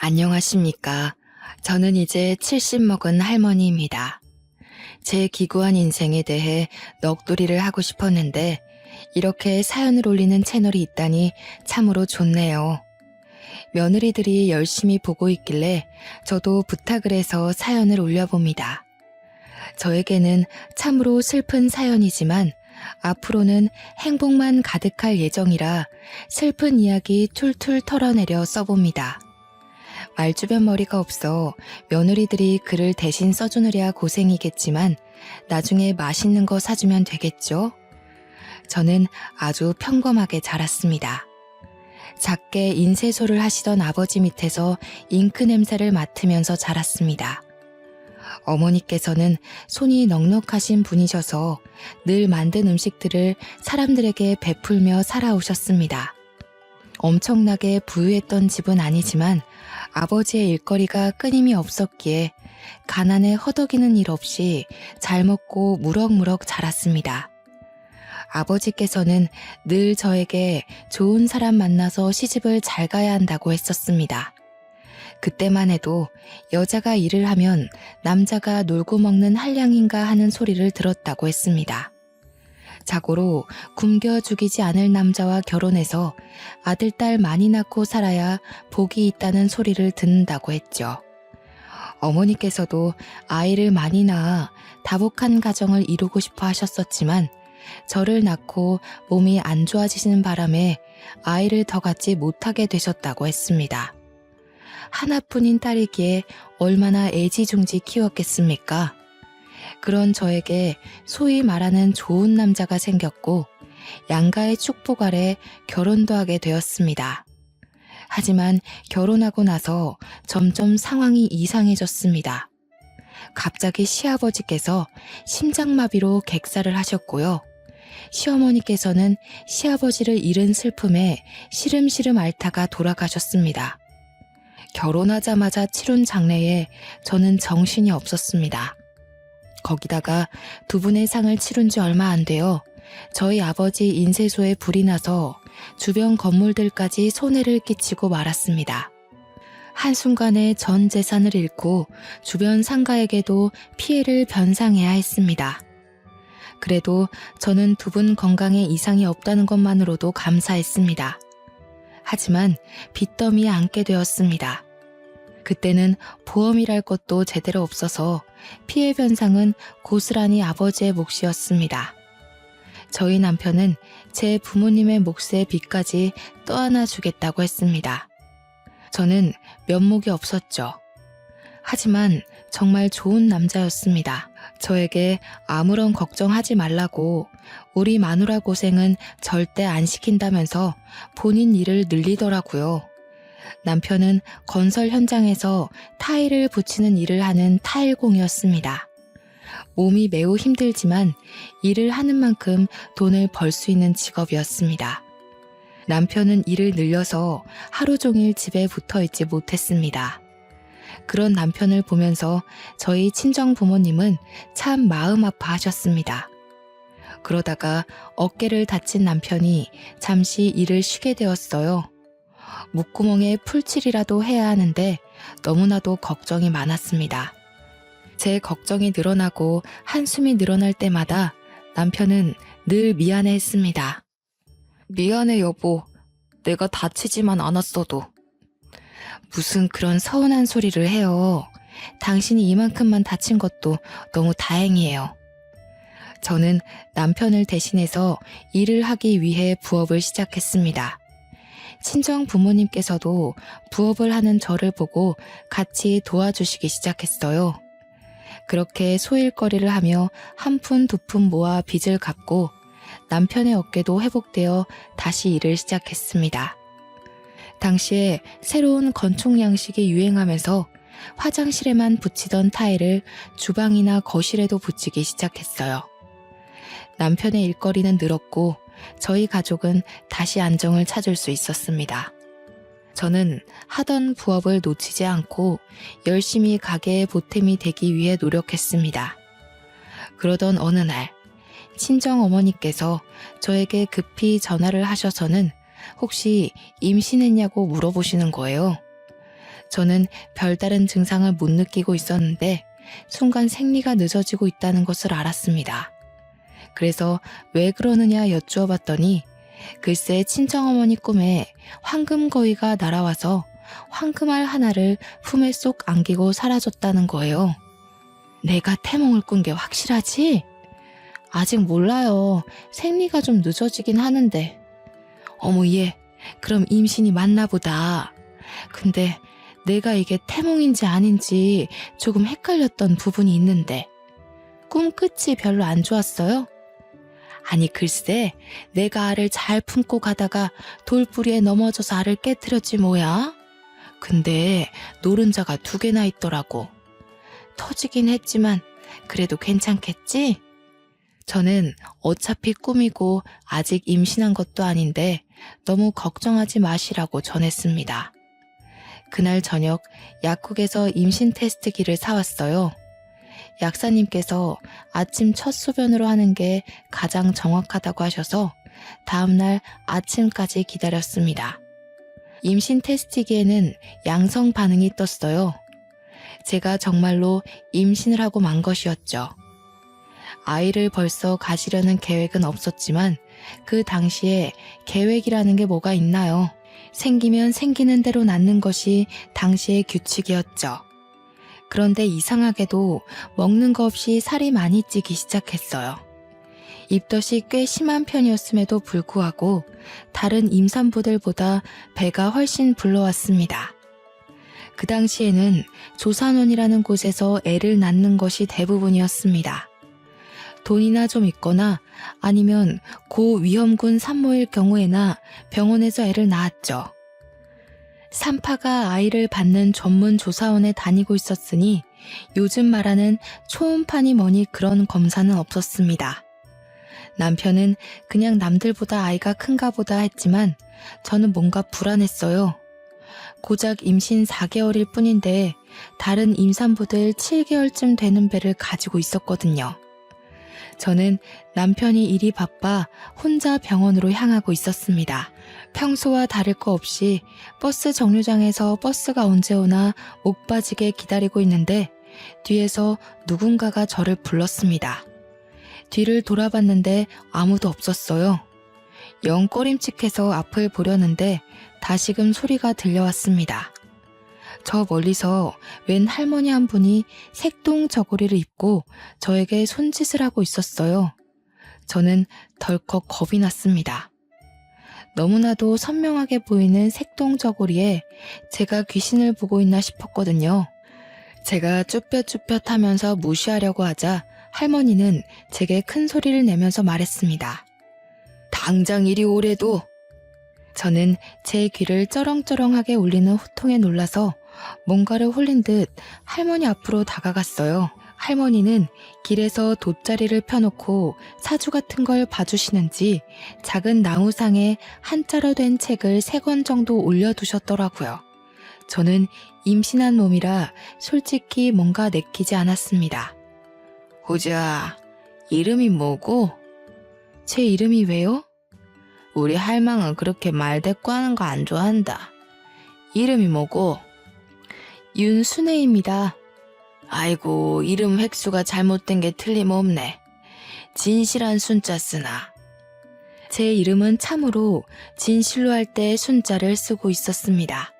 안녕하십니까. 저는 이제 70 먹은 할머니입니다. 제 기구한 인생에 대해 넋두리를 하고 싶었는데 이렇게 사연을 올리는 채널이 있다니 참으로 좋네요. 며느리들이 열심히 보고 있길래 저도 부탁을 해서 사연을 올려봅니다. 저에게는 참으로 슬픈 사연이지만 앞으로는 행복만 가득할 예정이라 슬픈 이야기 툴툴 털어내려 써봅니다. 말주변 머리가 없어 며느리들이 글을 대신 써주느랴 고생이겠지만 나중에 맛있는 거 사주면 되겠죠? 저는 아주 평범하게 자랐습니다. 작게 인쇄소를 하시던 아버지 밑에서 잉크 냄새를 맡으면서 자랐습니다. 어머니께서는 손이 넉넉하신 분이셔서 늘 만든 음식들을 사람들에게 베풀며 살아오셨습니다. 엄청나게 부유했던 집은 아니지만 아버지의 일거리가 끊임이 없었기에 가난에 허덕이는 일 없이 잘 먹고 무럭무럭 자랐습니다. 아버지께서는 늘 저에게 좋은 사람 만나서 시집을 잘 가야 한다고 했었습니다. 그때만 해도 여자가 일을 하면 남자가 놀고 먹는 한량인가 하는 소리를 들었다고 했습니다. 자고로 굶겨 죽이지 않을 남자와 결혼해서 아들, 딸 많이 낳고 살아야 복이 있다는 소리를 듣는다고 했죠. 어머니께서도 아이를 많이 낳아 다복한 가정을 이루고 싶어 하셨었지만 저를 낳고 몸이 안 좋아지시는 바람에 아이를 더 갖지 못하게 되셨다고 했습니다. 하나뿐인 딸이기에 얼마나 애지중지 키웠겠습니까? 그런 저에게 소위 말하는 좋은 남자가 생겼고 양가의 축복 아래 결혼도 하게 되었습니다. 하지만 결혼하고 나서 점점 상황이 이상해졌습니다. 갑자기 시아버지께서 심장마비로 객사를 하셨고요. 시어머니께서는 시아버지를 잃은 슬픔에 시름시름 앓다가 돌아가셨습니다. 결혼하자마자 치룬 장례에 저는 정신이 없었습니다. 거기다가 두 분의 상을 치룬 지 얼마 안 되어 저희 아버지 인쇄소에 불이 나서 주변 건물들까지 손해를 끼치고 말았습니다. 한순간에 전 재산을 잃고 주변 상가에게도 피해를 변상해야 했습니다. 그래도 저는 두 분 건강에 이상이 없다는 것만으로도 감사했습니다. 하지만 빚더미에 앉게 되었습니다. 그때는 보험이랄 것도 제대로 없어서 피해 변상은 고스란히 아버지의 몫이었습니다. 저희 남편은 제 부모님의 몫의 빚까지 떠안아 주겠다고 했습니다. 저는 면목이 없었죠. 하지만 정말 좋은 남자였습니다. 저에게 아무런 걱정하지 말라고 우리 마누라 고생은 절대 안 시킨다면서 본인 일을 늘리더라고요. 남편은 건설 현장에서 타일을 붙이는 일을 하는 타일공이었습니다. 몸이 매우 힘들지만 일을 하는 만큼 돈을 벌 수 있는 직업이었습니다. 남편은 일을 늘려서 하루 종일 집에 붙어 있지 못했습니다. 그런 남편을 보면서 저희 친정 부모님은 참 마음 아파하셨습니다. 그러다가 어깨를 다친 남편이 잠시 일을 쉬게 되었어요. 목구멍에 풀칠이라도 해야 하는데 너무나도 걱정이 많았습니다. 제 걱정이 늘어나고 한숨이 늘어날 때마다 남편은 늘 미안해했습니다. 미안해 여보, 내가 다치지만 않았어도. 무슨 그런 서운한 소리를 해요. 당신이 이만큼만 다친 것도 너무 다행이에요. 저는 남편을 대신해서 일을 하기 위해 부업을 시작했습니다. 친정 부모님께서도 부업을 하는 저를 보고 같이 도와주시기 시작했어요. 그렇게 소일거리를 하며 한 푼 두 푼 모아 빚을 갚고 남편의 어깨도 회복되어 다시 일을 시작했습니다. 당시에 새로운 건축 양식이 유행하면서 화장실에만 붙이던 타일을 주방이나 거실에도 붙이기 시작했어요. 남편의 일거리는 늘었고 저희 가족은 다시 안정을 찾을 수 있었습니다. 저는 하던 부업을 놓치지 않고 열심히 가게의 보탬이 되기 위해 노력했습니다. 그러던 어느 날 친정 어머니께서 저에게 급히 전화를 하셔서는 혹시 임신했냐고 물어보시는 거예요. 저는 별다른 증상을 못 느끼고 있었는데 순간 생리가 늦어지고 있다는 것을 알았습니다. 그래서 왜 그러느냐 여쭈어 봤더니 글쎄 친정어머니 꿈에 황금거위가 날아와서 황금알 하나를 품에 쏙 안기고 사라졌다는 거예요. 내가 태몽을 꾼 게 확실하지? 아직 몰라요. 생리가 좀 늦어지긴 하는데. 어머 얘, 그럼 임신이 맞나 보다. 근데 내가 이게 태몽인지 아닌지 조금 헷갈렸던 부분이 있는데. 꿈 끝이 별로 안 좋았어요? 아니 글쎄 내가 알을 잘 품고 가다가 돌뿌리에 넘어져서 알을 깨트렸지 뭐야. 근데 노른자가 2개나 있더라고. 터지긴 했지만 그래도 괜찮겠지? 저는 어차피 꿈이고 아직 임신한 것도 아닌데 너무 걱정하지 마시라고 전했습니다. 그날 저녁 약국에서 임신 테스트기를 사왔어요. 약사님께서 아침 첫 소변으로 하는 게 가장 정확하다고 하셔서 다음날 아침까지 기다렸습니다. 임신 테스트기에는 양성 반응이 떴어요. 제가 정말로 임신을 하고 만 것이었죠. 아이를 벌써 가지려는 계획은 없었지만 그 당시에 계획이라는 게 뭐가 있나요? 생기면 생기는 대로 낳는 것이 당시의 규칙이었죠. 그런데 이상하게도 먹는 거 없이 살이 많이 찌기 시작했어요. 입덧이 꽤 심한 편이었음에도 불구하고 다른 임산부들보다 배가 훨씬 불러왔습니다. 그 당시에는 조산원이라는 곳에서 애를 낳는 것이 대부분이었습니다. 돈이나 좀 있거나 아니면 고위험군 산모일 경우에나 병원에서 애를 낳았죠. 산파가 아이를 받는 전문 조사원에 다니고 있었으니 요즘 말하는 초음파니 뭐니 그런 검사는 없었습니다. 남편은 그냥 남들보다 아이가 큰가 보다 했지만 저는 뭔가 불안했어요. 고작 임신 4개월일 뿐인데 다른 임산부들 7개월쯤 되는 배를 가지고 있었거든요. 저는 남편이 일이 바빠 혼자 병원으로 향하고 있었습니다. 평소와 다를 거 없이 버스 정류장에서 버스가 언제 오나 목 빠지게 기다리고 있는데 뒤에서 누군가가 저를 불렀습니다. 뒤를 돌아봤는데 아무도 없었어요. 영 꺼림칙해서 앞을 보려는데 다시금 소리가 들려왔습니다. 저 멀리서 웬 할머니 한 분이 색동 저고리를 입고 저에게 손짓을 하고 있었어요. 저는 덜컥 겁이 났습니다. 너무나도 선명하게 보이는 색동 저고리에 제가 귀신을 보고 있나 싶었거든요. 제가 쭈뼛쭈뼛 하면서 무시하려고 하자 할머니는 제게 큰 소리를 내면서 말했습니다. 당장 이리 오래도. 저는 제 귀를 쩌렁쩌렁하게 울리는 호통에 놀라서 뭔가를 홀린 듯 할머니 앞으로 다가갔어요. 할머니는 길에서 돗자리를 펴놓고 사주 같은 걸 봐주시는지 작은 나무상에 한자로 된 책을 3권 정도 올려두셨더라고요. 저는 임신한 몸이라 솔직히 뭔가 내키지 않았습니다. 호주야, 이름이 뭐고? 제 이름이 왜요? 우리 할망은 그렇게 말대꾸하는 거 안 좋아한다. 이름이 뭐고? 윤순애입니다. 아이고, 이름 획수가 잘못된 게 틀림없네. 진실한 순자 쓰나. 제 이름은 참으로 진실로 할 때 순자를 쓰고 있었습니다.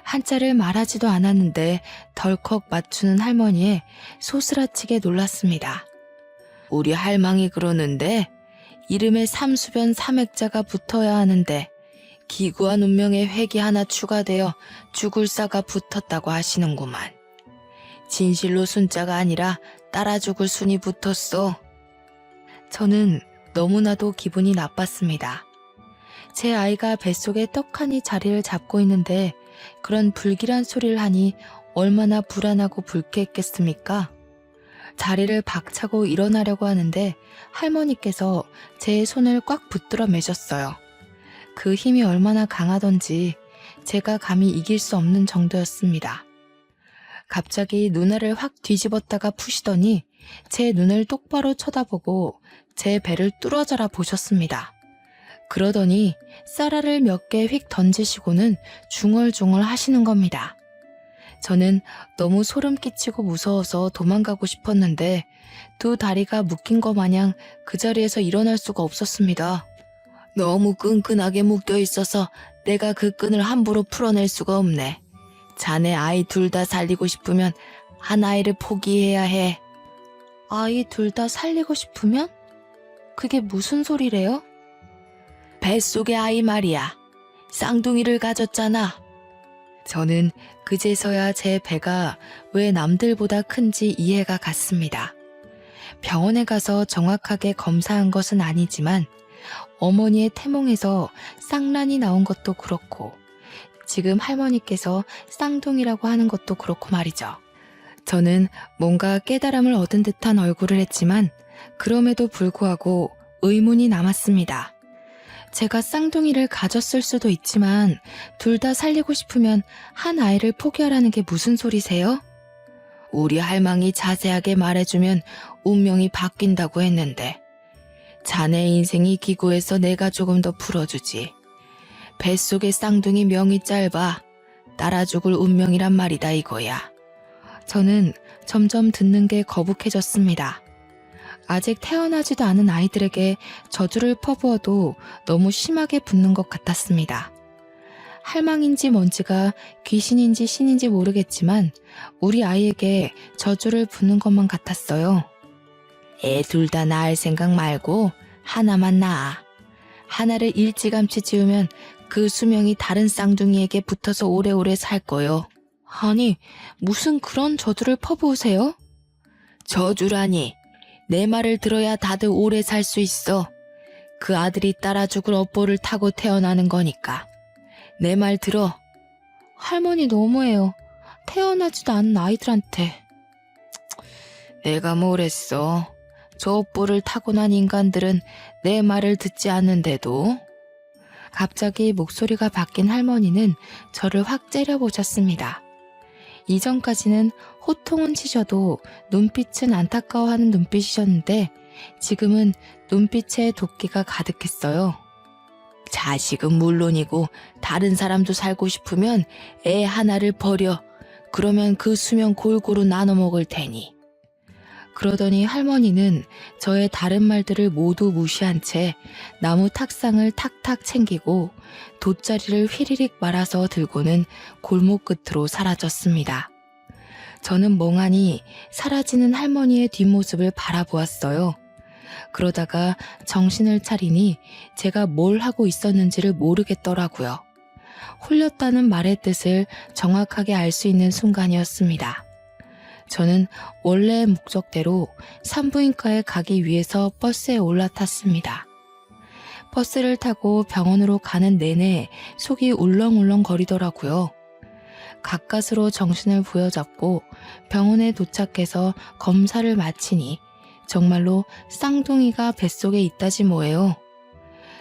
한자를 말하지도 않았는데 덜컥 맞추는 할머니에 소스라치게 놀랐습니다. 우리 할망이 그러는데 이름에 삼수변 삼액자가 붙어야 하는데 기구한 운명의 획이 하나 추가되어 죽을사가 붙었다고 하시는구만. 진실로 순자가 아니라 따라 죽을 순이 붙었어. 저는 너무나도 기분이 나빴습니다. 제 아이가 뱃속에 떡하니 자리를 잡고 있는데 그런 불길한 소리를 하니 얼마나 불안하고 불쾌했겠습니까? 자리를 박차고 일어나려고 하는데 할머니께서 제 손을 꽉 붙들어 매셨어요. 그 힘이 얼마나 강하던지 제가 감히 이길 수 없는 정도였습니다. 갑자기 눈알을 확 뒤집었다가 푸시더니 제 눈을 똑바로 쳐다보고 제 배를 뚫어져라 보셨습니다. 그러더니 쌀알을 몇 개 휙 던지시고는 중얼중얼 하시는 겁니다. 저는 너무 소름 끼치고 무서워서 도망가고 싶었는데 두 다리가 묶인 것 마냥 그 자리에서 일어날 수가 없었습니다. 너무 끈끈하게 묶여 있어서 내가 그 끈을 함부로 풀어낼 수가 없네. 자네 아이 둘 다 살리고 싶으면 한 아이를 포기해야 해. 아이 둘 다 살리고 싶으면? 그게 무슨 소리래요? 뱃속의 아이 말이야. 쌍둥이를 가졌잖아. 저는 그제서야 제 배가 왜 남들보다 큰지 이해가 갔습니다. 병원에 가서 정확하게 검사한 것은 아니지만 어머니의 태몽에서 쌍란이 나온 것도 그렇고 지금 할머니께서 쌍둥이라고 하는 것도 그렇고 말이죠. 저는 뭔가 깨달음을 얻은 듯한 얼굴을 했지만 그럼에도 불구하고 의문이 남았습니다. 제가 쌍둥이를 가졌을 수도 있지만 둘 다 살리고 싶으면 한 아이를 포기하라는 게 무슨 소리세요? 우리 할망이 자세하게 말해주면 운명이 바뀐다고 했는데 자네 인생이 기구해서 내가 조금 더 풀어주지. 뱃속의 쌍둥이 명이 짧아 따라 죽을 운명이란 말이다 이거야. 저는 점점 듣는 게 거북해졌습니다. 아직 태어나지도 않은 아이들에게 저주를 퍼부어도 너무 심하게 붙는 것 같았습니다. 할망인지 뭔지가 귀신인지 신인지 모르겠지만 우리 아이에게 저주를 붓는 것만 같았어요. 애 둘 다 낳을 생각 말고 하나만 낳아. 하나를 일찌감치 지우면 그 수명이 다른 쌍둥이에게 붙어서 오래오래 살 거요. 아니, 무슨 그런 저주를 퍼부으세요? 저주라니. 내 말을 들어야 다들 오래 살 수 있어. 그 아들이 따라 죽을 업보를 타고 태어나는 거니까. 내 말 들어. 할머니 너무해요. 태어나지도 않은 아이들한테. 내가 뭘 했어. 저 업보를 타고난 인간들은 내 말을 듣지 않는데도. 갑자기 목소리가 바뀐 할머니는 저를 확 째려보셨습니다. 이전까지는 호통은 치셔도 눈빛은 안타까워하는 눈빛이셨는데 지금은 눈빛에 도끼가 가득했어요. 자식은 물론이고 다른 사람도 살고 싶으면 애 하나를 버려. 그러면 그 수명 골고루 나눠 먹을 테니. 그러더니 할머니는 저의 다른 말들을 모두 무시한 채 나무 탁상을 탁탁 챙기고 돗자리를 휘리릭 말아서 들고는 골목 끝으로 사라졌습니다. 저는 멍하니 사라지는 할머니의 뒷모습을 바라보았어요. 그러다가 정신을 차리니 제가 뭘 하고 있었는지를 모르겠더라고요. 홀렸다는 말의 뜻을 정확하게 알 수 있는 순간이었습니다. 저는 원래의 목적대로 산부인과에 가기 위해서 버스에 올라탔습니다. 버스를 타고 병원으로 가는 내내 속이 울렁울렁 거리더라고요. 가까스로 정신을 부여잡고 병원에 도착해서 검사를 마치니 정말로 쌍둥이가 뱃속에 있다지 뭐예요.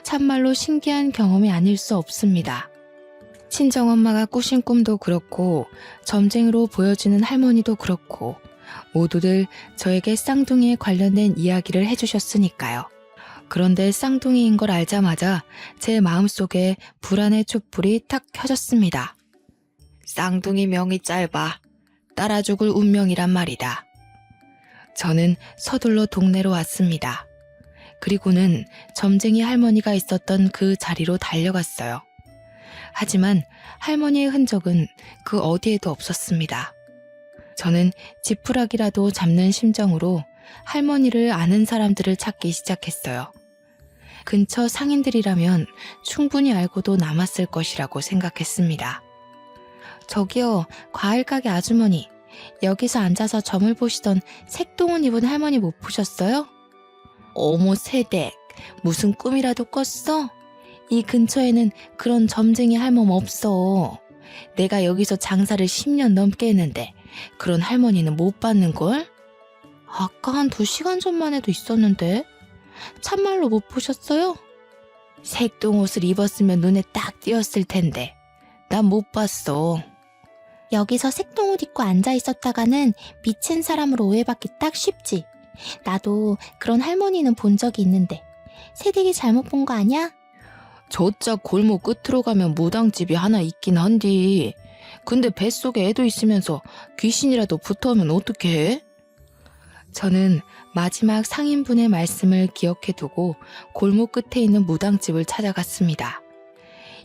참말로 신기한 경험이 아닐 수 없습니다. 친정엄마가 꾸신 꿈도 그렇고 점쟁이로 보여지는 할머니도 그렇고 모두들 저에게 쌍둥이에 관련된 이야기를 해주셨으니까요. 그런데 쌍둥이인 걸 알자마자 제 마음속에 불안의 촛불이 탁 켜졌습니다. 쌍둥이 명이 짧아 따라 죽을 운명이란 말이다. 저는 서둘러 동네로 왔습니다. 그리고는 점쟁이 할머니가 있었던 그 자리로 달려갔어요. 하지만 할머니의 흔적은 그 어디에도 없었습니다. 저는 지푸라기라도 잡는 심정으로 할머니를 아는 사람들을 찾기 시작했어요. 근처 상인들이라면 충분히 알고도 남았을 것이라고 생각했습니다. 저기요, 과일 가게 아주머니. 여기서 앉아서 점을 보시던 색동옷 입은 할머니 못 보셨어요? 어머 세댁, 무슨 꿈이라도 꿨어? 이 근처에는 그런 점쟁이 할멈 없어. 내가 여기서 장사를 10년 넘게 했는데 그런 할머니는 못 봤는걸? 아까 한 2시간 전만 해도 있었는데 참말로 못 보셨어요? 색동옷을 입었으면 눈에 딱 띄었을 텐데 난 못 봤어. 여기서 색동옷 입고 앉아 있었다가는 미친 사람으로 오해받기 딱 쉽지. 나도 그런 할머니는 본 적이 있는데 새댁이 잘못 본 거 아니야? 저짝 골목 끝으로 가면 무당집이 하나 있긴 한디 근데 뱃속에 애도 있으면서 귀신이라도 붙어오면 어떡해? 저는 마지막 상인분의 말씀을 기억해두고 골목 끝에 있는 무당집을 찾아갔습니다.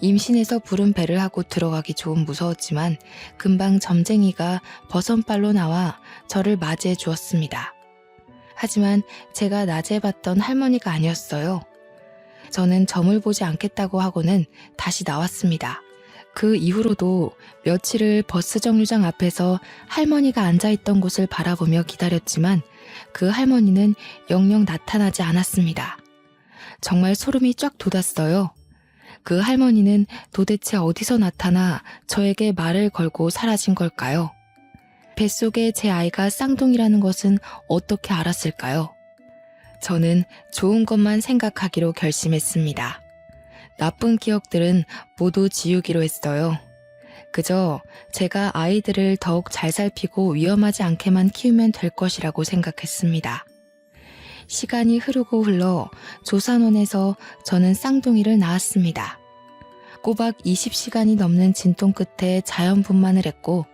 임신해서 부른 배를 하고 들어가기 좀 무서웠지만 금방 점쟁이가 버선발로 나와 저를 맞이해 주었습니다. 하지만 제가 낮에 봤던 할머니가 아니었어요. 저는 점을 보지 않겠다고 하고는 다시 나왔습니다. 그 이후로도 며칠을 버스 정류장 앞에서 할머니가 앉아있던 곳을 바라보며 기다렸지만 그 할머니는 영영 나타나지 않았습니다. 정말 소름이 쫙 돋았어요. 그 할머니는 도대체 어디서 나타나 저에게 말을 걸고 사라진 걸까요? 뱃속에 제 아이가 쌍둥이라는 것은 어떻게 알았을까요? 저는 좋은 것만 생각하기로 결심했습니다. 나쁜 기억들은 모두 지우기로 했어요. 그저 제가 아이들을 더욱 잘 살피고 위험하지 않게만 키우면 될 것이라고 생각했습니다. 시간이 흐르고 흘러 조산원에서 저는 쌍둥이를 낳았습니다. 꼬박 20시간이 넘는 진통 끝에 자연분만을 했고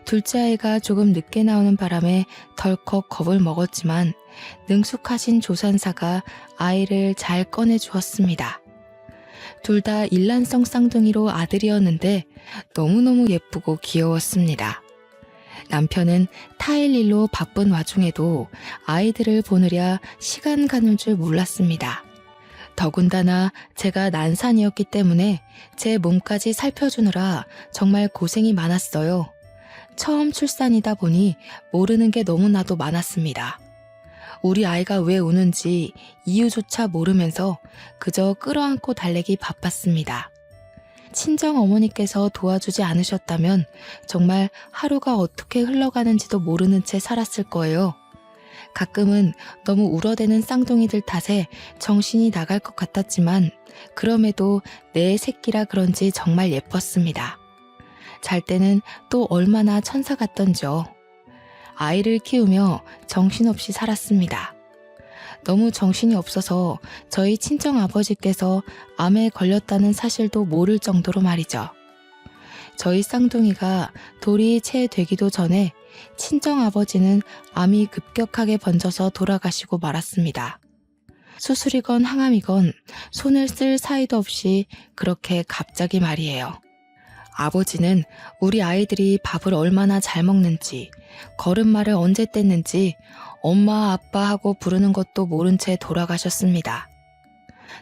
둘째 아이가 조금 늦게 나오는 바람에 덜컥 겁을 먹었지만 능숙하신 조산사가 아이를 잘 꺼내주었습니다. 둘 다 일란성 쌍둥이로 아들이었는데 너무너무 예쁘고 귀여웠습니다. 남편은 타일 일로 바쁜 와중에도 아이들을 보느랴 시간 가는 줄 몰랐습니다. 더군다나 제가 난산이었기 때문에 제 몸까지 살펴주느라 정말 고생이 많았어요. 처음 출산이다 보니 모르는 게 너무나도 많았습니다. 우리 아이가 왜 우는지 이유조차 모르면서 그저 끌어안고 달래기 바빴습니다. 친정 어머니께서 도와주지 않으셨다면 정말 하루가 어떻게 흘러가는지도 모르는 채 살았을 거예요. 가끔은 너무 울어대는 쌍둥이들 탓에 정신이 나갈 것 같았지만 그럼에도 내 새끼라 그런지 정말 예뻤습니다. 잘 때는 또 얼마나 천사 같던지요. 아이를 키우며 정신없이 살았습니다. 너무 정신이 없어서 저희 친정아버지께서 암에 걸렸다는 사실도 모를 정도로 말이죠. 저희 쌍둥이가 돌이 채 되기도 전에 친정아버지는 암이 급격하게 번져서 돌아가시고 말았습니다. 수술이건 항암이건 손을 쓸 사이도 없이 그렇게 갑자기 말이에요. 아버지는 우리 아이들이 밥을 얼마나 잘 먹는지, 걸음마를 언제 뗐는지 엄마 아빠 하고 부르는 것도 모른 채 돌아가셨습니다.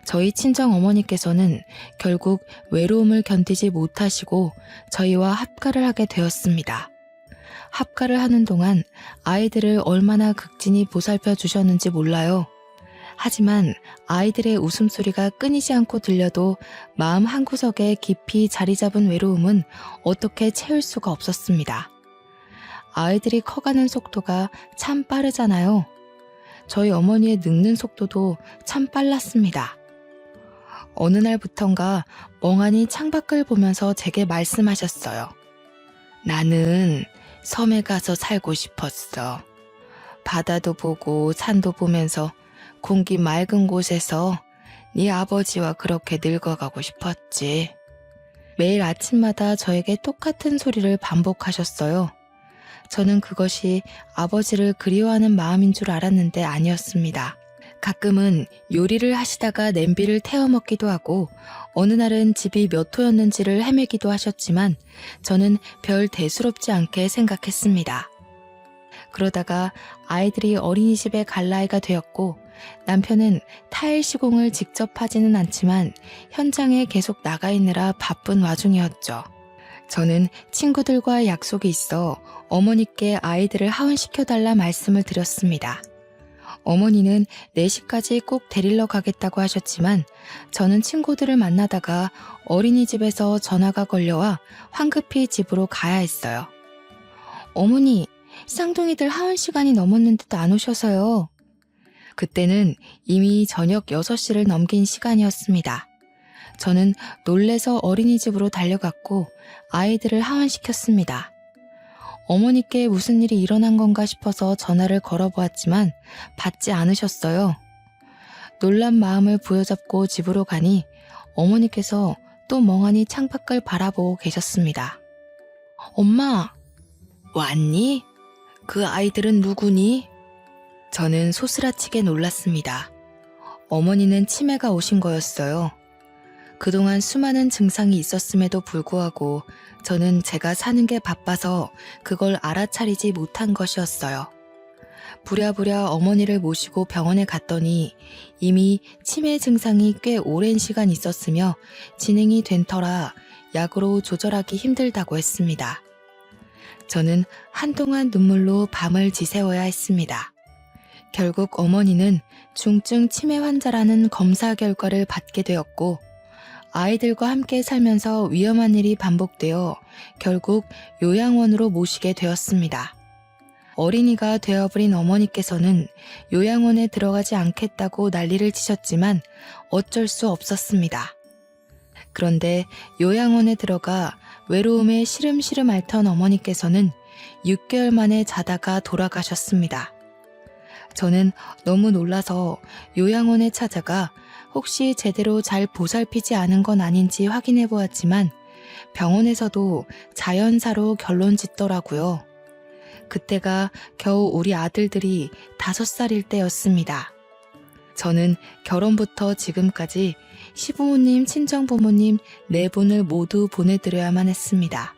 저희 친정 어머니께서는 결국 외로움을 견디지 못하시고 저희와 합가를 하게 되었습니다. 합가를 하는 동안 아이들을 얼마나 극진히 보살펴 주셨는지 몰라요. 하지만 아이들의 웃음소리가 끊이지 않고 들려도 마음 한구석에 깊이 자리 잡은 외로움은 어떻게 채울 수가 없었습니다. 아이들이 커가는 속도가 참 빠르잖아요. 저희 어머니의 늙는 속도도 참 빨랐습니다. 어느 날부턴가 멍하니 창밖을 보면서 제게 말씀하셨어요. 나는 섬에 가서 살고 싶었어. 바다도 보고 산도 보면서 공기 맑은 곳에서 네 아버지와 그렇게 늙어가고 싶었지. 매일 아침마다 저에게 똑같은 소리를 반복하셨어요. 저는 그것이 아버지를 그리워하는 마음인 줄 알았는데 아니었습니다. 가끔은 요리를 하시다가 냄비를 태워 먹기도 하고 어느 날은 집이 몇 호였는지를 헤매기도 하셨지만 저는 별 대수롭지 않게 생각했습니다. 그러다가 아이들이 어린이집에 갈 나이가 되었고 남편은 타일 시공을 직접 하지는 않지만 현장에 계속 나가 있느라 바쁜 와중이었죠. 저는 친구들과 약속이 있어 어머니께 아이들을 하원시켜달라 말씀을 드렸습니다. 어머니는 4시까지 꼭 데리러 가겠다고 하셨지만 저는 친구들을 만나다가 어린이집에서 전화가 걸려와 황급히 집으로 가야 했어요. 어머니, 쌍둥이들 하원 시간이 넘었는데도 안 오셔서요. 그때는 이미 저녁 6시를 넘긴 시간이었습니다. 저는 놀래서 어린이집으로 달려갔고 아이들을 하원시켰습니다. 어머니께 무슨 일이 일어난 건가 싶어서 전화를 걸어보았지만 받지 않으셨어요. 놀란 마음을 부여잡고 집으로 가니 어머니께서 또 멍하니 창밖을 바라보고 계셨습니다. 엄마, 왔니? 그 아이들은 누구니? 저는 소스라치게 놀랐습니다. 어머니는 치매가 오신 거였어요. 그동안 수많은 증상이 있었음에도 불구하고 저는 제가 사는 게 바빠서 그걸 알아차리지 못한 것이었어요. 부랴부랴 어머니를 모시고 병원에 갔더니 이미 치매 증상이 꽤 오랜 시간 있었으며 진행이 된 터라 약으로 조절하기 힘들다고 했습니다. 저는 한동안 눈물로 밤을 지새워야 했습니다. 결국 어머니는 중증 치매 환자라는 검사 결과를 받게 되었고 아이들과 함께 살면서 위험한 일이 반복되어 결국 요양원으로 모시게 되었습니다. 어린이가 되어버린 어머니께서는 요양원에 들어가지 않겠다고 난리를 치셨지만 어쩔 수 없었습니다. 그런데 요양원에 들어가 외로움에 시름시름 앓던 어머니께서는 6개월 만에 자다가 돌아가셨습니다. 저는 너무 놀라서 요양원에 찾아가 혹시 제대로 잘 보살피지 않은 건 아닌지 확인해 보았지만 병원에서도 자연사로 결론 짓더라고요. 그때가 겨우 우리 아들들이 5살일 때였습니다. 저는 결혼부터 지금까지 시부모님, 친정부모님 4분을 모두 보내드려야만 했습니다.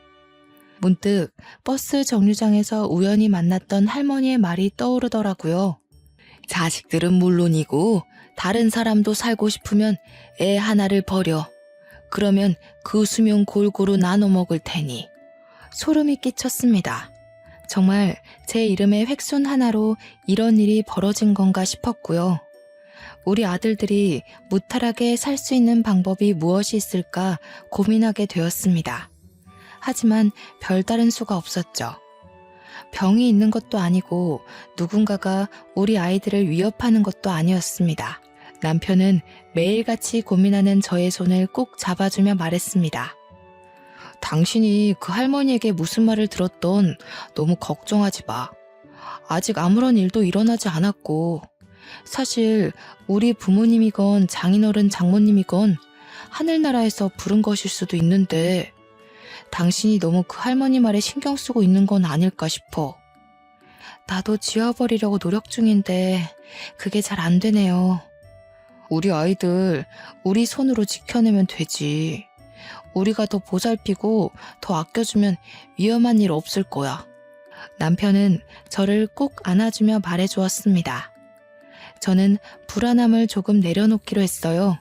문득 버스 정류장에서 우연히 만났던 할머니의 말이 떠오르더라고요. 자식들은 물론이고 다른 사람도 살고 싶으면 애 하나를 버려. 그러면 그 수명 골고루 나눠 먹을 테니. 소름이 끼쳤습니다. 정말 제 이름의 획순 하나로 이런 일이 벌어진 건가 싶었고요. 우리 아들들이 무탈하게 살 수 있는 방법이 무엇이 있을까 고민하게 되었습니다. 하지만 별다른 수가 없었죠. 병이 있는 것도 아니고 누군가가 우리 아이들을 위협하는 것도 아니었습니다. 남편은 매일같이 고민하는 저의 손을 꼭 잡아주며 말했습니다. 당신이 그 할머니에게 무슨 말을 들었던 너무 걱정하지 마. 아직 아무런 일도 일어나지 않았고 사실 우리 부모님이건 장인어른 장모님이건 하늘나라에서 부른 것일 수도 있는데 당신이 너무 그 할머니 말에 신경 쓰고 있는 건 아닐까 싶어. 나도 지워버리려고 노력 중인데 그게 잘 안 되네요. 우리 아이들 우리 손으로 지켜내면 되지. 우리가 더 보살피고 더 아껴주면 위험한 일 없을 거야. 남편은 저를 꼭 안아주며 말해주었습니다. 저는 불안함을 조금 내려놓기로 했어요.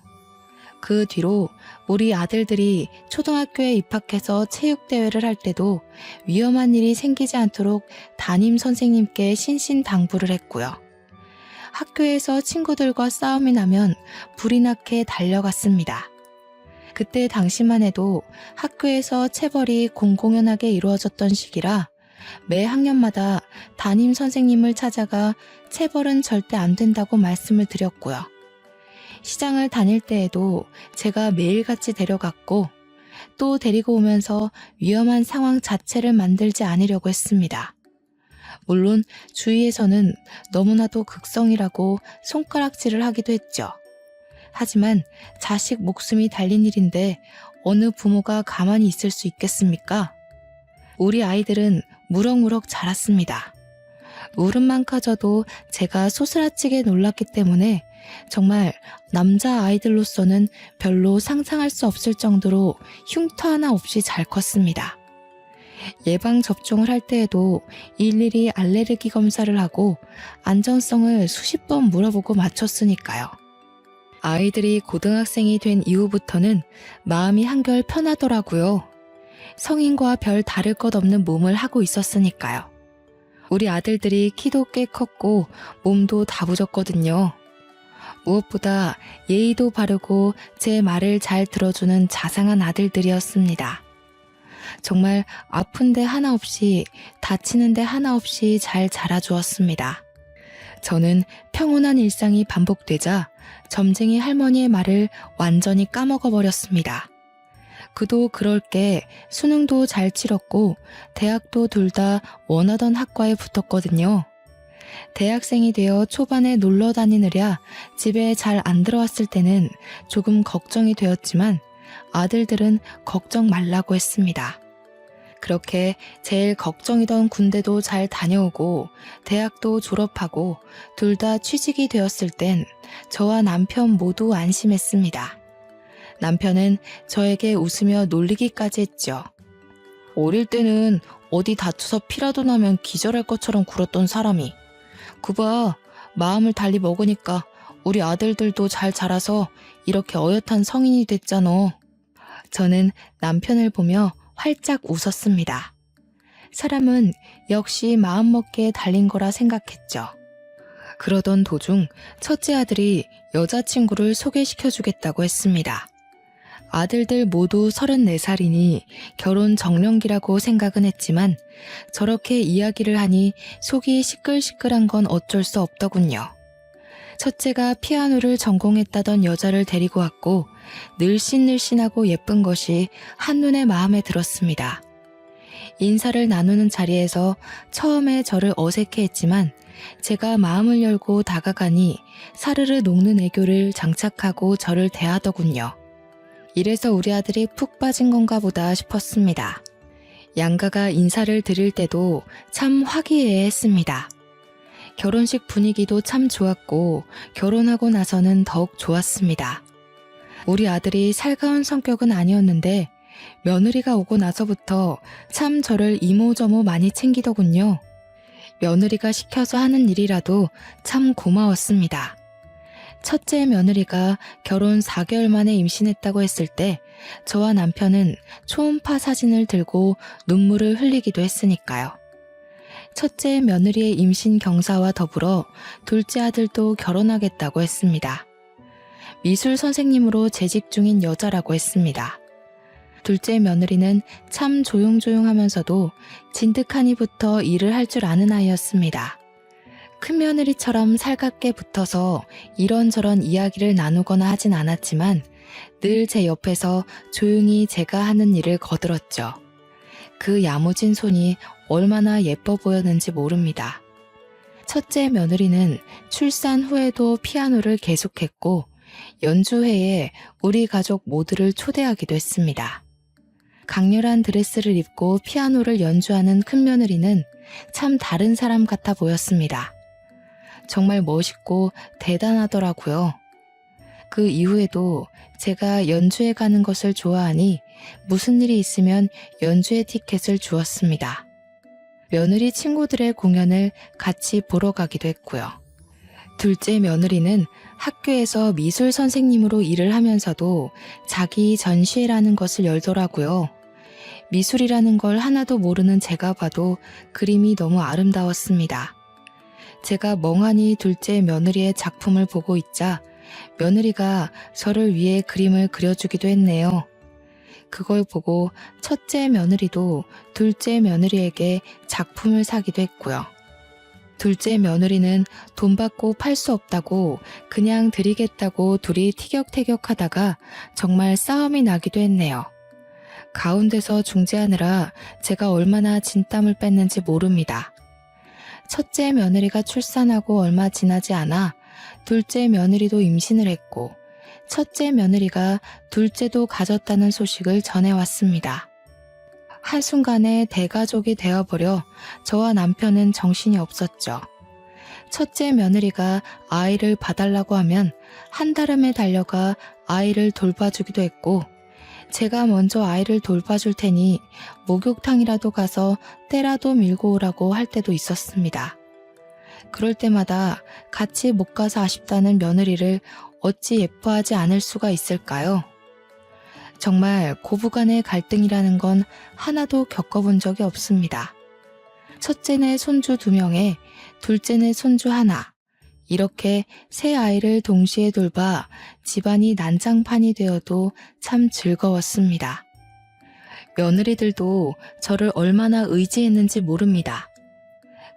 그 뒤로 우리 아들들이 초등학교에 입학해서 체육대회를 할 때도 위험한 일이 생기지 않도록 담임 선생님께 신신당부를 했고요. 학교에서 친구들과 싸움이 나면 불이 나게 달려갔습니다. 그때 당시만 해도 학교에서 체벌이 공공연하게 이루어졌던 시기라 매 학년마다 담임 선생님을 찾아가 체벌은 절대 안 된다고 말씀을 드렸고요. 시장을 다닐 때에도 제가 매일같이 데려갔고 또 데리고 오면서 위험한 상황 자체를 만들지 않으려고 했습니다. 물론 주위에서는 너무나도 극성이라고 손가락질을 하기도 했죠. 하지만 자식 목숨이 달린 일인데 어느 부모가 가만히 있을 수 있겠습니까? 우리 아이들은 무럭무럭 자랐습니다. 울음만 커져도 제가 소스라치게 놀랐기 때문에 정말 남자 아이들로서는 별로 상상할 수 없을 정도로 흉터 하나 없이 잘 컸습니다. 예방접종을 할 때에도 일일이 알레르기 검사를 하고 안전성을 수십 번 물어보고 맞췄으니까요. 아이들이 고등학생이 된 이후부터는 마음이 한결 편하더라고요. 성인과 별 다를 것 없는 몸을 하고 있었으니까요. 우리 아들들이 키도 꽤 컸고 몸도 다부졌거든요. 무엇보다 예의도 바르고 제 말을 잘 들어주는 자상한 아들들이었습니다. 정말 아픈 데 하나 없이 다치는 데 하나 없이 잘 자라주었습니다. 저는 평온한 일상이 반복되자 점쟁이 할머니의 말을 완전히 까먹어버렸습니다. 그도 그럴 게 수능도 잘 치렀고 대학도 둘 다 원하던 학과에 붙었거든요. 대학생이 되어 초반에 놀러 다니느랴 집에 잘 안 들어왔을 때는 조금 걱정이 되었지만 아들들은 걱정 말라고 했습니다. 그렇게 제일 걱정이던 군대도 잘 다녀오고 대학도 졸업하고 둘 다 취직이 되었을 땐 저와 남편 모두 안심했습니다. 남편은 저에게 웃으며 놀리기까지 했죠. 어릴 때는 어디 다쳐서 피라도 나면 기절할 것처럼 굴었던 사람이 그봐 마음을 달리 먹으니까 우리 아들들도 잘 자라서 이렇게 어엿한 성인이 됐잖아. 저는 남편을 보며 활짝 웃었습니다. 사람은 역시 마음먹기에 달린 거라 생각했죠. 그러던 도중 첫째 아들이 여자친구를 소개시켜주겠다고 했습니다. 아들들 모두 34살이니 결혼 정년기라고 생각은 했지만 저렇게 이야기를 하니 속이 시끌시끌한 건 어쩔 수 없더군요. 첫째가 피아노를 전공했다던 여자를 데리고 왔고 늘씬늘씬하고 예쁜 것이 한눈에 마음에 들었습니다. 인사를 나누는 자리에서 처음에 저를 어색해했지만 제가 마음을 열고 다가가니 사르르 녹는 애교를 장착하고 저를 대하더군요. 이래서 우리 아들이 푹 빠진 건가 보다 싶었습니다. 양가가 인사를 드릴 때도 참 화기애애했습니다. 결혼식 분위기도 참 좋았고 결혼하고 나서는 더욱 좋았습니다. 우리 아들이 살가운 성격은 아니었는데 며느리가 오고 나서부터 참 저를 이모저모 많이 챙기더군요. 며느리가 시켜서 하는 일이라도 참 고마웠습니다. 첫째 며느리가 결혼 4개월 만에 임신했다고 했을 때 저와 남편은 초음파 사진을 들고 눈물을 흘리기도 했으니까요. 첫째 며느리의 임신 경사와 더불어 둘째 아들도 결혼하겠다고 했습니다. 미술 선생님으로 재직 중인 여자라고 했습니다. 둘째 며느리는 참 조용조용하면서도 진득하니부터 일을 할 줄 아는 아이였습니다. 큰 며느리처럼 살갑게 붙어서 이런저런 이야기를 나누거나 하진 않았지만 늘 제 옆에서 조용히 제가 하는 일을 거들었죠. 그 야무진 손이 얼마나 예뻐 보였는지 모릅니다. 첫째 며느리는 출산 후에도 피아노를 계속했고 연주회에 우리 가족 모두를 초대하기도 했습니다. 강렬한 드레스를 입고 피아노를 연주하는 큰 며느리는 참 다른 사람 같아 보였습니다. 정말 멋있고 대단하더라고요. 그 이후에도 제가 연주회 가는 것을 좋아하니 무슨 일이 있으면 연주회 티켓을 주었습니다. 며느리 친구들의 공연을 같이 보러 가기도 했고요. 둘째 며느리는 학교에서 미술 선생님으로 일을 하면서도 자기 전시회라는 것을 열더라고요. 미술이라는 걸 하나도 모르는 제가 봐도 그림이 너무 아름다웠습니다. 제가 멍하니 둘째 며느리의 작품을 보고 있자 며느리가 저를 위해 그림을 그려주기도 했네요. 그걸 보고 첫째 며느리도 둘째 며느리에게 작품을 사기도 했고요. 둘째 며느리는 돈 받고 팔 수 없다고 그냥 드리겠다고 둘이 티격태격하다가 정말 싸움이 나기도 했네요. 가운데서 중재하느라 제가 얼마나 진땀을 뺐는지 모릅니다. 첫째 며느리가 출산하고 얼마 지나지 않아 둘째 며느리도 임신을 했고 첫째 며느리가 둘째도 가졌다는 소식을 전해왔습니다. 한순간에 대가족이 되어버려 저와 남편은 정신이 없었죠. 첫째 며느리가 아이를 봐달라고 하면 한달음에 달려가 아이를 돌봐주기도 했고 제가 먼저 아이를 돌봐줄 테니 목욕탕이라도 가서 때라도 밀고 오라고 할 때도 있었습니다. 그럴 때마다 같이 못 가서 아쉽다는 며느리를 어찌 예뻐하지 않을 수가 있을까요? 정말 고부간의 갈등이라는 건 하나도 겪어본 적이 없습니다. 첫째네 손주 2명에 둘째네 손주 하나, 이렇게 세 아이를 동시에 돌봐 집안이 난장판이 되어도 참 즐거웠습니다. 며느리들도 저를 얼마나 의지했는지 모릅니다.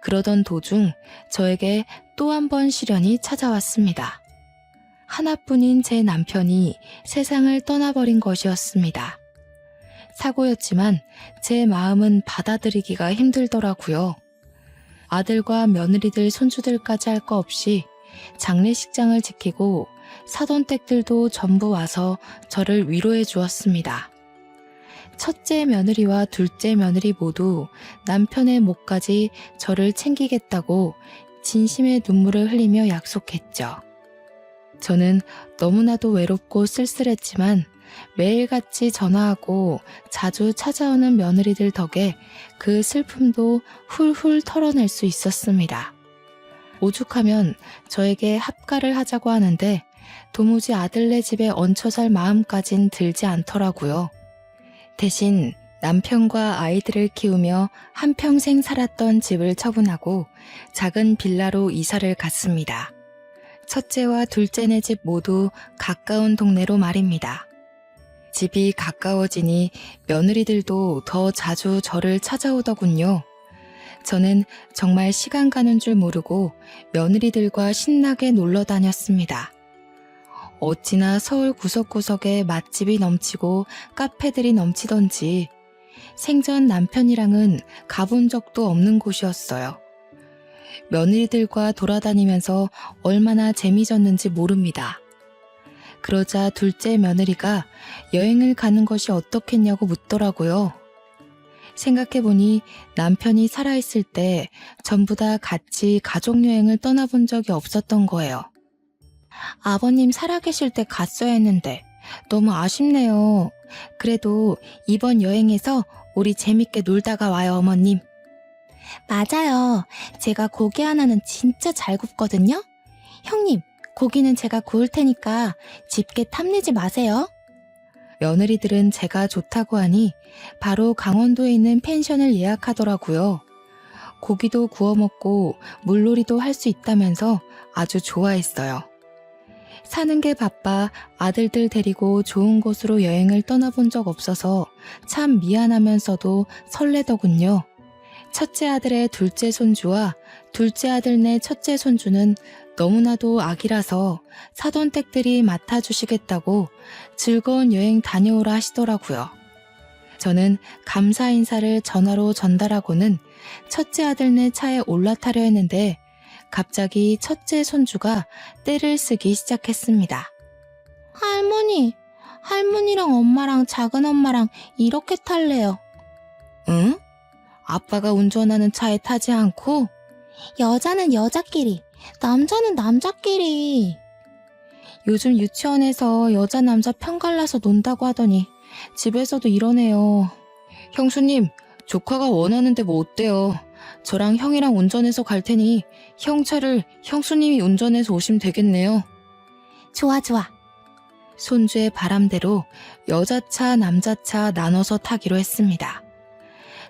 그러던 도중 저에게 또 한 번 시련이 찾아왔습니다. 하나뿐인 제 남편이 세상을 떠나버린 것이었습니다. 사고였지만 제 마음은 받아들이기가 힘들더라고요. 아들과 며느리들 손주들까지 할 거 없이 장례식장을 지키고 사돈댁들도 전부 와서 저를 위로해 주었습니다. 첫째 며느리와 둘째 며느리 모두 남편의 목까지 저를 챙기겠다고 진심의 눈물을 흘리며 약속했죠. 저는 너무나도 외롭고 쓸쓸했지만 매일같이 전화하고 자주 찾아오는 며느리들 덕에 그 슬픔도 훌훌 털어낼 수 있었습니다. 오죽하면 저에게 합가를 하자고 하는데 도무지 아들네 집에 얹혀 살 마음까진 들지 않더라고요. 대신 남편과 아이들을 키우며 한평생 살았던 집을 처분하고 작은 빌라로 이사를 갔습니다. 첫째와 둘째네 집 모두 가까운 동네로 말입니다. 집이 가까워지니 며느리들도 더 자주 저를 찾아오더군요. 저는 정말 시간 가는 줄 모르고 며느리들과 신나게 놀러 다녔습니다. 어찌나 서울 구석구석에 맛집이 넘치고 카페들이 넘치던지 생전 남편이랑은 가본 적도 없는 곳이었어요. 며느리들과 돌아다니면서 얼마나 재미졌는지 모릅니다. 그러자 둘째 며느리가 여행을 가는 것이 어떻겠냐고 묻더라고요. 생각해보니 남편이 살아있을 때 전부 다 같이 가족여행을 떠나본 적이 없었던 거예요. 아버님 살아계실 때 갔어야 했는데 너무 아쉽네요. 그래도 이번 여행에서 우리 재밌게 놀다가 와요, 어머님. 맞아요. 제가 고기 하나는 진짜 잘 굽거든요. 형님, 고기는 제가 구울 테니까 집게 탐내지 마세요. 며느리들은 제가 좋다고 하니 바로 강원도에 있는 펜션을 예약하더라고요. 고기도 구워 먹고 물놀이도 할 수 있다면서 아주 좋아했어요. 사는 게 바빠 아들들 데리고 좋은 곳으로 여행을 떠나본 적 없어서 참 미안하면서도 설레더군요. 첫째 아들의 둘째 손주와 둘째 아들네 첫째 손주는 너무나도 아기라서 사돈 댁들이 맡아주시겠다고 즐거운 여행 다녀오라 하시더라고요. 저는 감사 인사를 전화로 전달하고는 첫째 아들네 차에 올라타려 했는데 갑자기 첫째 손주가 떼를 쓰기 시작했습니다. 할머니랑 엄마랑 작은 엄마랑 이렇게 탈래요. 응? 아빠가 운전하는 차에 타지 않고? 여자는 여자끼리, 남자는 남자끼리. 요즘 유치원에서 여자 남자 편갈라서 논다고 하더니 집에서도 이러네요. 형수님, 조카가 원하는데 뭐 어때요? 저랑 형이랑 운전해서 갈 테니 형 차를 형수님이 운전해서 오시면 되겠네요. 좋아. 손주의 바람대로 여자차, 남자차 나눠서 타기로 했습니다.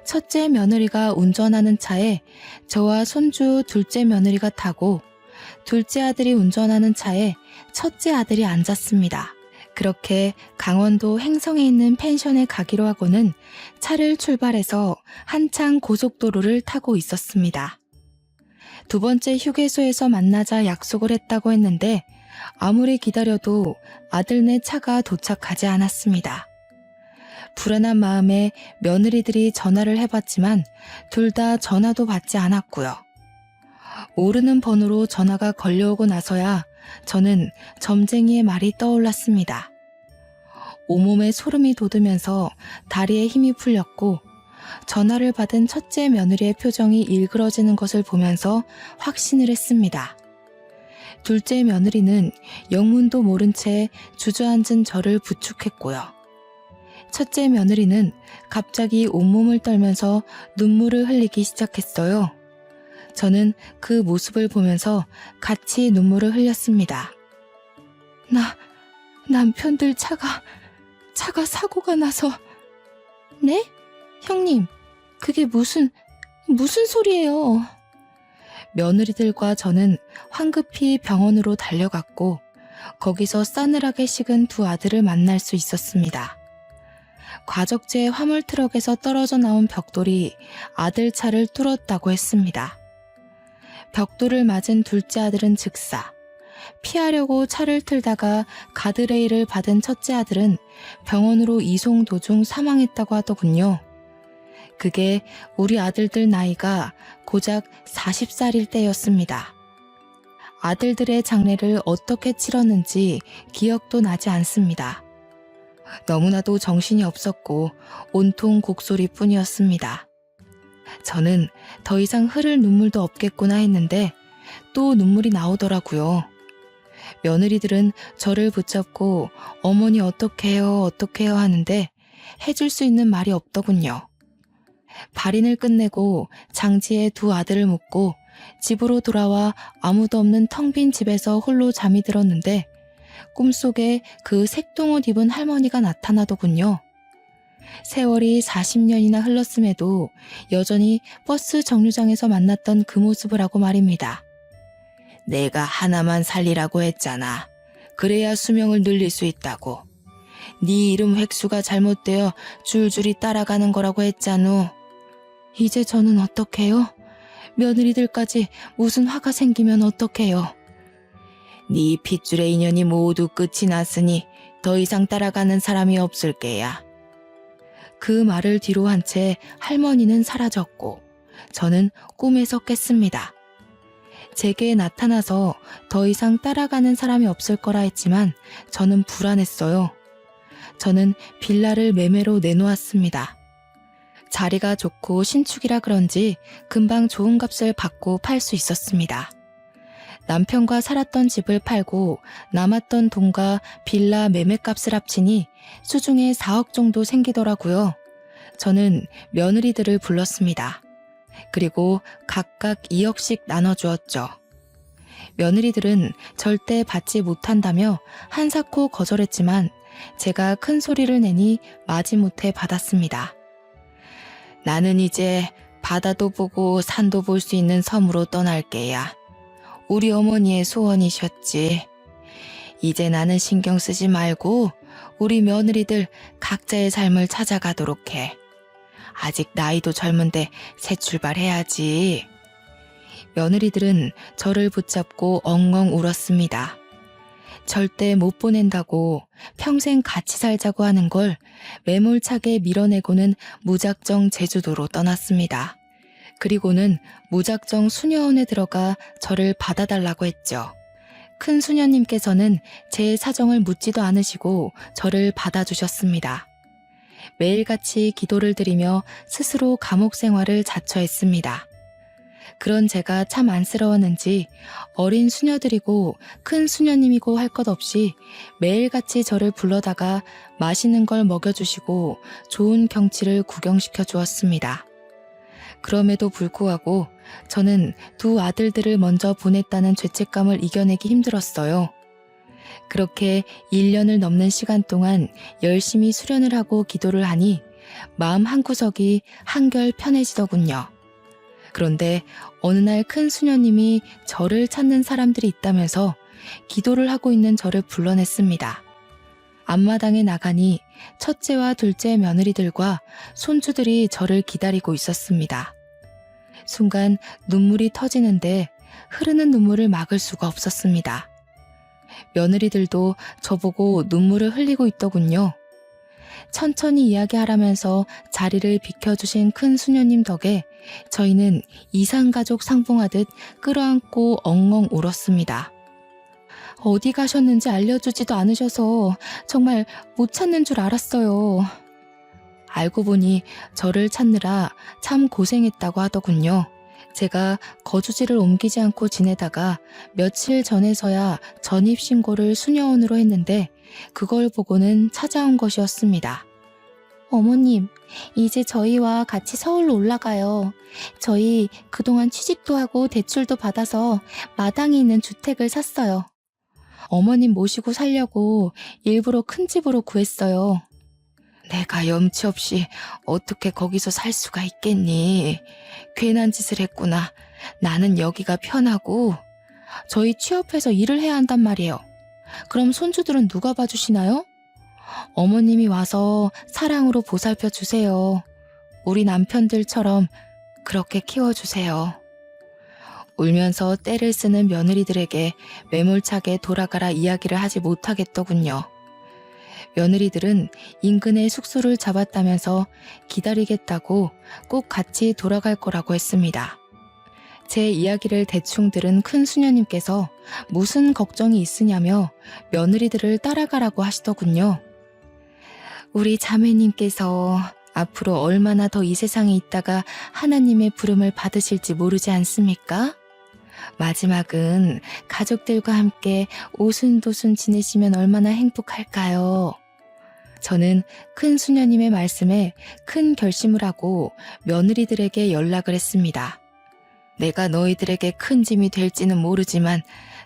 첫째 며느리가 운전하는 차에 저와 손주 둘째 며느리가 타고 둘째 아들이 운전하는 차에 첫째 아들이 앉았습니다. 그렇게 강원도 횡성에 있는 펜션에 가기로 하고는 차를 출발해서 한창 고속도로를 타고 있었습니다. 두 번째 휴게소에서 만나자 약속을 했다고 했는데 아무리 기다려도 아들네 차가 도착하지 않았습니다. 불안한 마음에 며느리들이 전화를 해봤지만 둘 다 전화도 받지 않았고요. 모르는 번호로 전화가 걸려오고 나서야 저는 점쟁이의 말이 떠올랐습니다. 온몸에 소름이 돋으면서 다리에 힘이 풀렸고 전화를 받은 첫째 며느리의 표정이 일그러지는 것을 보면서 확신을 했습니다. 둘째 며느리는 영문도 모른 채 주저앉은 저를 부축했고요. 첫째 며느리는 갑자기 온몸을 떨면서 눈물을 흘리기 시작했어요. 저는 그 모습을 보면서 같이 눈물을 흘렸습니다. 남편들 차가 사고가 나서. 네? 형님, 그게 무슨 소리예요? 며느리들과 저는 황급히 병원으로 달려갔고 거기서 싸늘하게 식은 두 아들을 만날 수 있었습니다. 과적제 화물 트럭에서 떨어져 나온 벽돌이 아들 차를 뚫었다고 했습니다. 벽돌을 맞은 둘째 아들은 즉사, 피하려고 차를 틀다가 가드레일을 받은 첫째 아들은 병원으로 이송 도중 사망했다고 하더군요. 그게 우리 아들들 나이가 고작 40살일 때였습니다. 아들들의 장례를 어떻게 치렀는지 기억도 나지 않습니다. 너무나도 정신이 없었고 온통 곡소리뿐이었습니다. 저는 더 이상 흐를 눈물도 없겠구나 했는데 또 눈물이 나오더라고요. 며느리들은 저를 붙잡고 어머니 어떡해요 어떡해요 하는데 해줄 수 있는 말이 없더군요. 발인을 끝내고 장지에 두 아들을 묻고 집으로 돌아와 아무도 없는 텅 빈 집에서 홀로 잠이 들었는데 꿈속에 그 색동옷 입은 할머니가 나타나더군요. 세월이 40년이나 흘렀음에도 여전히 버스 정류장에서 만났던 그 모습을 하고 말입니다. 내가 하나만 살리라고 했잖아. 그래야 수명을 늘릴 수 있다고. 네 이름 획수가 잘못되어 줄줄이 따라가는 거라고 했잖우. 이제 저는 어떡해요? 며느리들까지 무슨 화가 생기면 어떡해요? 네 핏줄의 인연이 모두 끝이 났으니 더 이상 따라가는 사람이 없을 게야. 그 말을 뒤로 한 채 할머니는 사라졌고 저는 꿈에서 깼습니다. 제게 나타나서 더 이상 따라가는 사람이 없을 거라 했지만 저는 불안했어요. 저는 빌라를 매매로 내놓았습니다. 자리가 좋고 신축이라 그런지 금방 좋은 값을 받고 팔 수 있었습니다. 남편과 살았던 집을 팔고 남았던 돈과 빌라 매매값을 합치니 수중에 4억 정도 생기더라고요. 저는 며느리들을 불렀습니다. 그리고 각각 2억씩 나눠주었죠. 며느리들은 절대 받지 못한다며 한사코 거절했지만 제가 큰 소리를 내니 마지못해 받았습니다. 나는 이제 바다도 보고 산도 볼 수 있는 섬으로 떠날 게야. 우리 어머니의 소원이셨지. 이제 나는 신경 쓰지 말고 우리 며느리들 각자의 삶을 찾아가도록 해. 아직 나이도 젊은데 새 출발해야지. 며느리들은 저를 붙잡고 엉엉 울었습니다. 절대 못 보낸다고 평생 같이 살자고 하는 걸 매몰차게 밀어내고는 무작정 제주도로 떠났습니다. 그리고는 무작정 수녀원에 들어가 저를 받아달라고 했죠. 큰 수녀님께서는 제 사정을 묻지도 않으시고 저를 받아주셨습니다. 매일같이 기도를 드리며 스스로 감옥 생활을 자처했습니다. 그런 제가 참 안쓰러웠는지 어린 수녀들이고 큰 수녀님이고 할 것 없이 매일같이 저를 불러다가 맛있는 걸 먹여주시고 좋은 경치를 구경시켜 주었습니다. 그럼에도 불구하고 저는 두 아들들을 먼저 보냈다는 죄책감을 이겨내기 힘들었어요. 그렇게 1년을 넘는 시간 동안 열심히 수련을 하고 기도를 하니 마음 한구석이 한결 편해지더군요. 그런데 어느 날 큰 수녀님이 저를 찾는 사람들이 있다면서 기도를 하고 있는 저를 불러냈습니다. 앞마당에 나가니 첫째와 둘째 며느리들과 손주들이 저를 기다리고 있었습니다. 순간 눈물이 터지는데 흐르는 눈물을 막을 수가 없었습니다. 며느리들도 저보고 눈물을 흘리고 있더군요. 천천히 이야기하라면서 자리를 비켜주신 큰 수녀님 덕에 저희는 이산가족 상봉하듯 끌어안고 엉엉 울었습니다. 어디 가셨는지 알려주지도 않으셔서 정말 못 찾는 줄 알았어요. 알고 보니 저를 찾느라 참 고생했다고 하더군요. 제가 거주지를 옮기지 않고 지내다가 며칠 전에서야 전입신고를 수녀원으로 했는데 그걸 보고는 찾아온 것이었습니다. 어머님, 이제 저희와 같이 서울로 올라가요. 저희 그동안 취직도 하고 대출도 받아서 마당에 있는 주택을 샀어요. 어머님 모시고 살려고 일부러 큰 집으로 구했어요. 내가 염치 없이 어떻게 거기서 살 수가 있겠니? 괜한 짓을 했구나. 나는 여기가 편하고 저희 취업해서 일을 해야 한단 말이에요. 그럼 손주들은 누가 봐주시나요? 어머님이 와서 사랑으로 보살펴 주세요. 우리 남편들처럼 그렇게 키워주세요. 울면서 떼를 쓰는 며느리들에게 매몰차게 돌아가라 이야기를 하지 못하겠더군요. 며느리들은 인근에 숙소를 잡았다면서 기다리겠다고 꼭 같이 돌아갈 거라고 했습니다. 제 이야기를 대충 들은 큰 수녀님께서 무슨 걱정이 있으냐며 며느리들을 따라가라고 하시더군요. 우리 자매님께서 앞으로 얼마나 더 이 세상에 있다가 하나님의 부름을 받으실지 모르지 않습니까? 마지막은 가족들과 함께 오순도순 지내시면 얼마나 행복할까요? 저는 큰 수녀님의 말씀에 큰 결심을 하고 며느리들에게 연락을 했습니다. 내가 너희들에게 큰 짐이 될지는 모르지만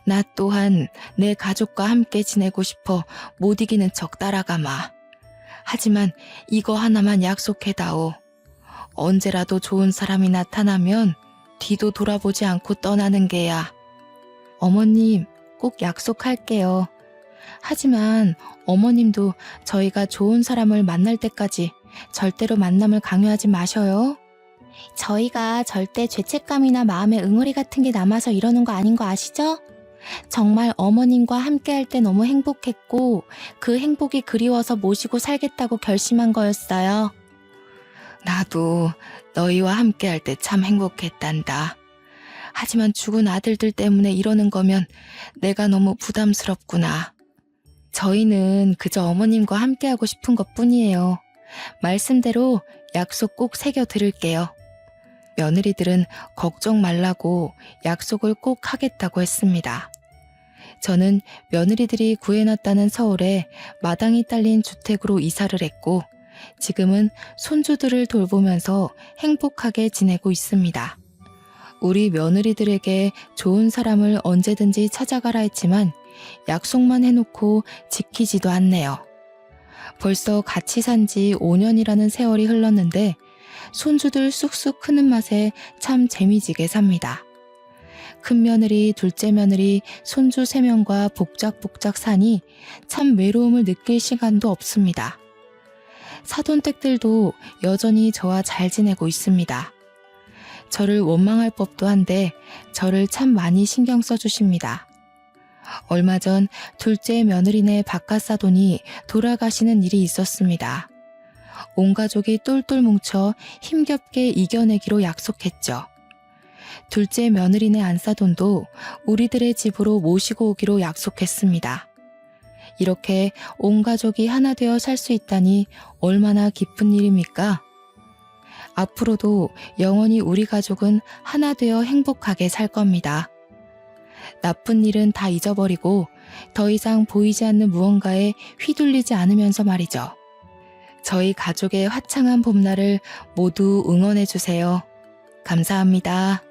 나 또한 내 가족과 함께 지내고 싶어 못 이기는 척 따라가마. 하지만 이거 하나만 약속해다오. 언제라도 좋은 사람이 나타나면 뒤도 돌아보지 않고 떠나는 게야. 어머님, 꼭 약속할게요. 하지만 어머님도 저희가 좋은 사람을 만날 때까지 절대로 만남을 강요하지 마셔요. 저희가 절대 죄책감이나 마음의 응어리 같은 게 남아서 이러는 거 아닌 거 아시죠? 정말 어머님과 함께할 때 너무 행복했고 그 행복이 그리워서 모시고 살겠다고 결심한 거였어요. 나도 너희와 함께할 때 참 행복했단다. 하지만 죽은 아들들 때문에 이러는 거면 내가 너무 부담스럽구나. 저희는 그저 어머님과 함께하고 싶은 것뿐이에요. 말씀대로 약속 꼭 새겨 드릴게요. 며느리들은 걱정 말라고 약속을 꼭 하겠다고 했습니다. 저는 며느리들이 구해놨다는 서울에 마당이 딸린 주택으로 이사를 했고 지금은 손주들을 돌보면서 행복하게 지내고 있습니다. 우리 며느리들에게 좋은 사람을 언제든지 찾아가라 했지만 약속만 해놓고 지키지도 않네요. 벌써 같이 산 지 5년이라는 세월이 흘렀는데 손주들 쑥쑥 크는 맛에 참 재미지게 삽니다. 큰 며느리, 둘째 며느리, 손주 3명과 복작복작 사니 참 외로움을 느낄 시간도 없습니다. 사돈댁들도 여전히 저와 잘 지내고 있습니다. 저를 원망할 법도 한데 저를 참 많이 신경 써주십니다. 얼마 전 둘째 며느리네 바깥사돈이 돌아가시는 일이 있었습니다. 온 가족이 똘똘 뭉쳐 힘겹게 이겨내기로 약속했죠. 둘째 며느리네 안사돈도 우리들의 집으로 모시고 오기로 약속했습니다. 이렇게 온 가족이 하나 되어 살 수 있다니 얼마나 기쁜 일입니까? 앞으로도 영원히 우리 가족은 하나 되어 행복하게 살 겁니다. 나쁜 일은 다 잊어버리고 더 이상 보이지 않는 무언가에 휘둘리지 않으면서 말이죠. 저희 가족의 화창한 봄날을 모두 응원해 주세요. 감사합니다.